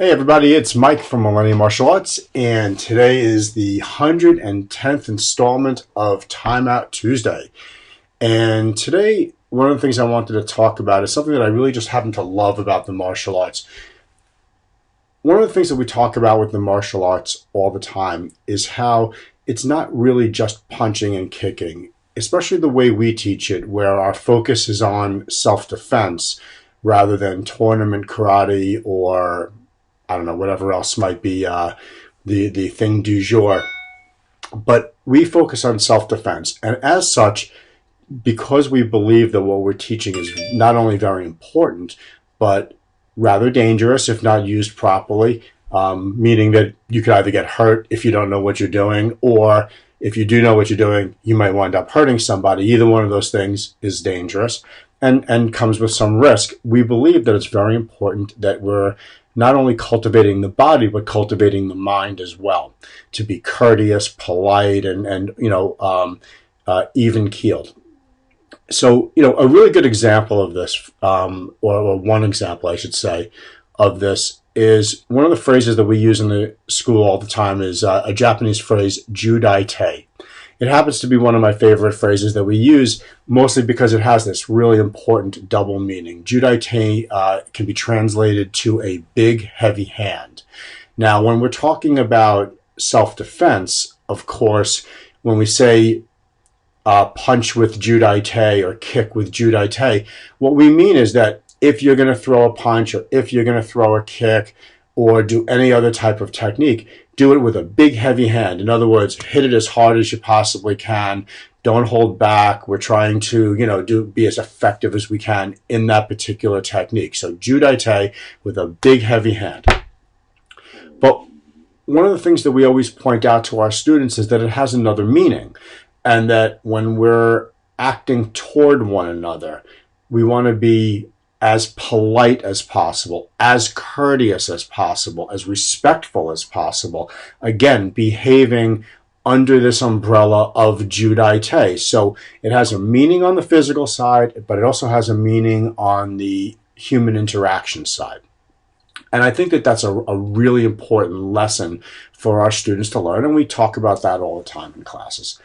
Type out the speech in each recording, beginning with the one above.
Hey everybody, it's Mike from Millennium Martial Arts, and today is the 110th installment of Time Out Tuesday. And today, one of the things I wanted to talk about is something that I really just happen to love about the martial arts. One of the things that we talk about with the martial arts all the time is how it's not really just punching and kicking, especially the way we teach it, where our focus is on self-defense rather than tournament karate or I don't know, whatever else might be the thing du jour. But we focus on self-defense. And as such, because we believe that what we're teaching is not only very important, but rather dangerous if not used properly, meaning that you could either get hurt if you don't know what you're doing, or if you do know what you're doing, you might wind up hurting somebody. Either one of those things is dangerous and comes with some risk. We believe that it's very important that we're not only cultivating the body, but cultivating the mind as well, to be courteous, polite, and even keeled. So, a really good example of this, or one example, I should say, of this is one of the phrases that we use in the school all the time is a Japanese phrase, Giudice. It happens to be one of my favorite phrases that we use, mostly because it has this really important double meaning. Giudice can be translated to a big, heavy hand. Now, when we're talking about self-defense, of course, when we say punch with Giudice or kick with Giudice, what we mean is that if you're going to throw a punch or if you're going to throw a kick or do any other type of technique, do it with a big, heavy hand. In other words, hit it as hard as you possibly can. Don't hold back. We're trying to, be as effective as we can in that particular technique. So Giudice with a big, heavy hand. But one of the things that we always point out to our students is that it has another meaning, and that when we're acting toward one another, we want to be as polite as possible, as courteous as possible, as respectful as possible. Again, behaving under this umbrella of Giudice. So it has a meaning on the physical side, but it also has a meaning on the human interaction side. And I think that that's a really important lesson for our students to learn, and we talk about that all the time in classes.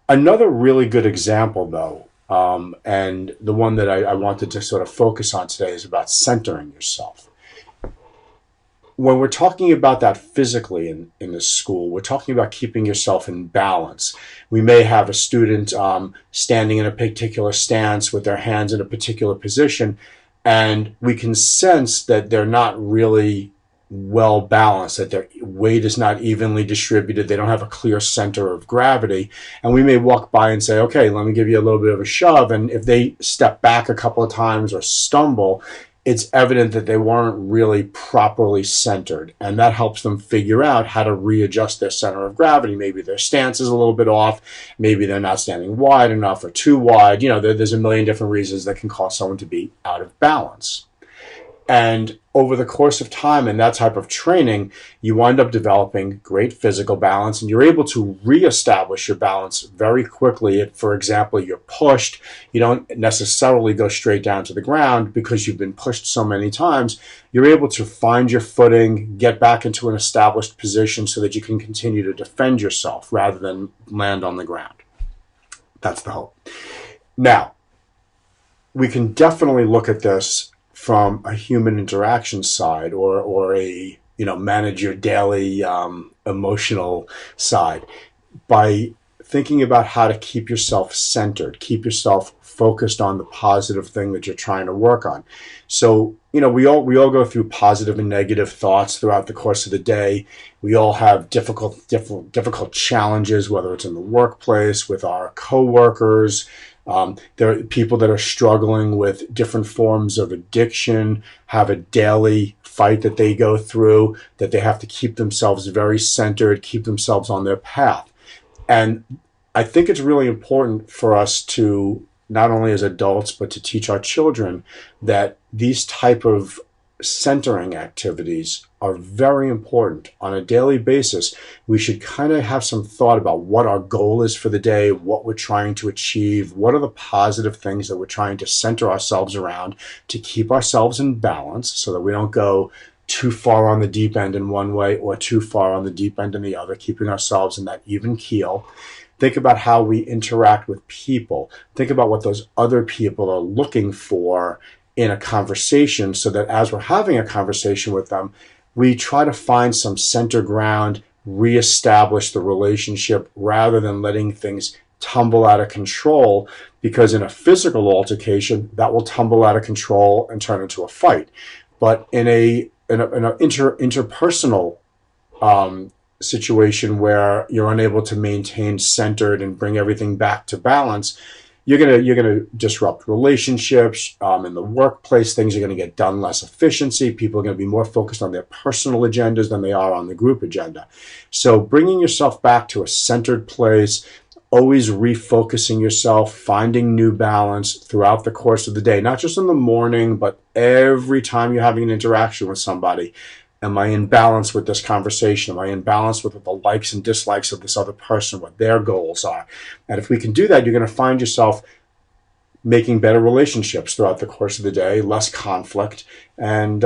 Another really good example, though, and the one that I wanted to sort of focus on today is about centering yourself. When we're talking about that physically in the school, we're talking about keeping yourself in balance. We may have a student standing in a particular stance with their hands in a particular position, and we can sense that they're not really well balanced, that their weight is not evenly distributed, they don't have a clear center of gravity, and we may walk by and say, okay, let me give you a little bit of a shove, and if they step back a couple of times or stumble, it's evident that they weren't really properly centered, and that helps them figure out how to readjust their center of gravity. Maybe their stance is a little bit off, maybe they're not standing wide enough or too wide. There's a million different reasons that can cause someone to be out of balance. And over the course of time and that type of training, you wind up developing great physical balance, and you're able to reestablish your balance very quickly. If, for example, you're pushed, you don't necessarily go straight down to the ground because you've been pushed so many times. You're able to find your footing, get back into an established position so that you can continue to defend yourself rather than land on the ground. That's the hope. Now, we can definitely look at this from a human interaction side or a manage your daily emotional side by thinking about how to keep yourself centered, keep yourself focused on the positive thing that you're trying to work on. So we all go through positive and negative thoughts throughout the course of the day. We all have difficult challenges, whether it's in the workplace, with our coworkers. There are people that are struggling with different forms of addiction, have a daily fight that they go through, that they have to keep themselves very centered, keep themselves on their path. And I think it's really important for us to, not only as adults, but to teach our children that these type of centering activities are very important on a daily basis. We should kind of have some thought about what our goal is for the day, what we're trying to achieve, what are the positive things that we're trying to center ourselves around to keep ourselves in balance so that we don't go too far on the deep end in one way or too far on the deep end in the other, keeping ourselves in that even keel. Think about how we interact with people. Think about what those other people are looking for in a conversation, so that as we're having a conversation with them, we try to find some center ground, reestablish the relationship rather than letting things tumble out of control, because in a physical altercation, that will tumble out of control and turn into a fight. But in a interpersonal situation where you're unable to maintain centered and bring everything back to balance, you're gonna disrupt relationships. In the workplace, things are gonna get done less efficiency. People are gonna be more focused on their personal agendas than they are on the group agenda. So bringing yourself back to a centered place, always refocusing yourself, finding new balance throughout the course of the day, not just in the morning, but every time you're having an interaction with somebody. Am I in balance with this conversation? Am I in balance with the likes and dislikes of this other person, what their goals are? And if we can do that, you're going to find yourself making better relationships throughout the course of the day, less conflict, and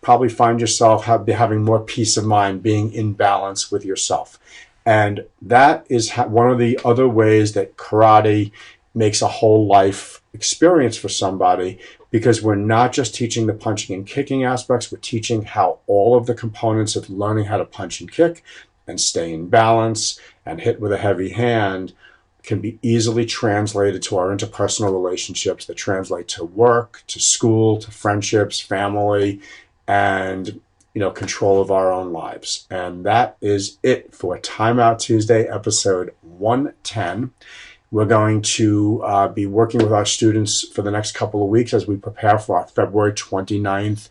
probably find yourself having more peace of mind, being in balance with yourself. And that is one of the other ways that karate makes a whole life experience for somebody, because we're not just teaching the punching and kicking aspects, we're teaching how all of the components of learning how to punch and kick and stay in balance and hit with a heavy hand can be easily translated to our interpersonal relationships that translate to work, to school, to friendships, family, and control of our own lives. And that is it for Timeout Tuesday, episode 110. We're going to be working with our students for the next couple of weeks as we prepare for our February 29th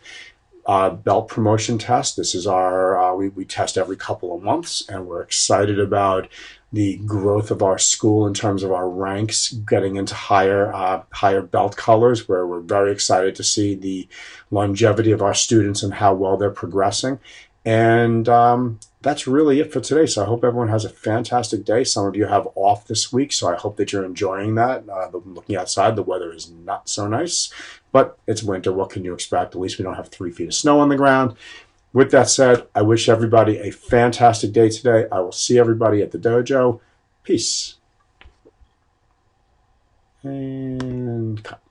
belt promotion test. This is our, we test every couple of months, and we're excited about the growth of our school in terms of our ranks getting into higher belt colors, where we're very excited to see the longevity of our students and how well they're progressing. And that's really it for today. So I hope everyone has a fantastic day. Some of you have off this week, so I hope that you're enjoying that. Looking outside, the weather is not so nice, but it's winter. What can you expect? At least we don't have 3 feet of snow on the ground. With that said, I wish everybody a fantastic day today. I will see everybody at the dojo. Peace. And cut.